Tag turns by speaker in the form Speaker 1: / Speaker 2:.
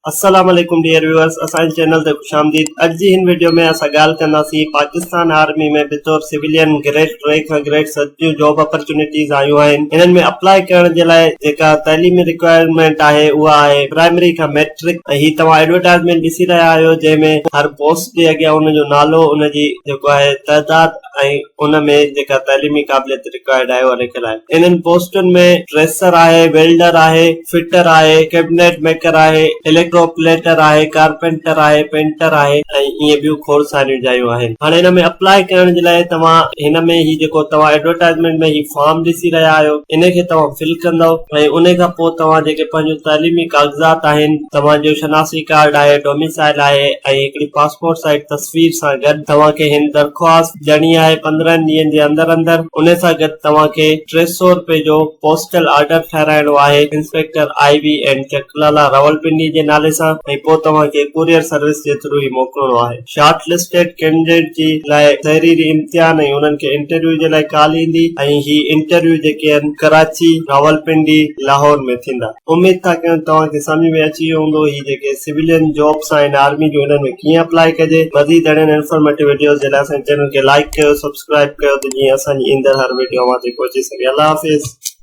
Speaker 1: अस्सलाम वालेकुम dear viewers, असांजे चैनल ते खुशामदीद। अॼु जी हिन वीडियो में असां ॻाल्हि कंदासीं पाकिस्तान आर्मी में बतौर सिविलियन ग्रेड 3 खां ग्रेड 7 जूं जॉब अपॉर्चुनिटीज़ आयूं आहिनि। हिननि में अप्लाई करण जे लाइ जेका तइलीमी रिक्वायरमेंट आहे उहा आहे प्राइमरी खां मैट्रिक। ऐं ही तव्हां एडवर्टाइज़मेंट ॾिसी रहिया आहियो जंहिंमें हर पोस्ट जे अॻियां उनजो नालो, उनजी जेको आहे तइदाद ऐं उन में जेका तइलीमी क़ाबिलियत रिक्वायर्ड आहे उहा लिखियल आहे। इन्हनि पोस्टुनि में ड्रेसर आहे, वेल्डर आहे, फिटर आहे, कैबिनेट मेकर आहे, इलेक्ट्रोप्लेटर आहे, कारपेंटर आहे, पेंटर आहे ऐं ईअं ॿियूं खोड़ सारियूं जायूं आहिनि। हाणे हिन में अप्लाई करण जे लाइ तव्हां हिन में ही जेको तव्हां एडवर्टाइज़मेंट में ही फॉर्म ॾिसी रहिया आहियो इन खे तव्हां फिल कंदव ऐं उन खां पोइ तव्हां जेके पंहिंजो तइलीमी कागज़ात आहिनि, तव्हांजो शनासी कार्ड आहे, डोमिसाइल आहे ऐं हिकिड़ी पासपोर्ट साइज तस्वीर सां गॾु तव्हांखे हिन दरख़्वास्त ॾियणी आहे 15 ॾींहंनि जे अंदर। उन सां गॾु तव्हांखे 300 रुपए जो पोस्टल ऑर्डर ठाहिराइणो आहे inspector IV and Chaklala Rawalpindi जे नाले सां ऐं पोइ तव्हांखे कुरियर सर्विस जे थ्रू ही मोकिलणो आहे। शॉर्ट लिस्टेड कैंडिडेट जी लाइ तहरीरी इम्तिहान ऐं उन्हनि खे इंटरव्यू जे लाइ कॉल ईंदी ऐं ही इंटरव्यू जेके आहिनि कराची, रावलपिंडी, लाहौर में थींदा। उम्मीद था कयूं तव्हांखे सम्झ में अची वियो हूंदो ही जेके सिविलियन जॉब्स आहिनि आर्मी जूं हिननि में कीअं अप्लाई कजे। मज़ीद अहिड़नि इंफॉर्मेटिव वीडियोस जे लाइ असांजे चैनल खे लाइक कयो, सब्सक्राइब कयो त जीअं असांजी ईंदड़ हर वीडियो मां पहुची सघे। अल्लाह हाफ़िज़।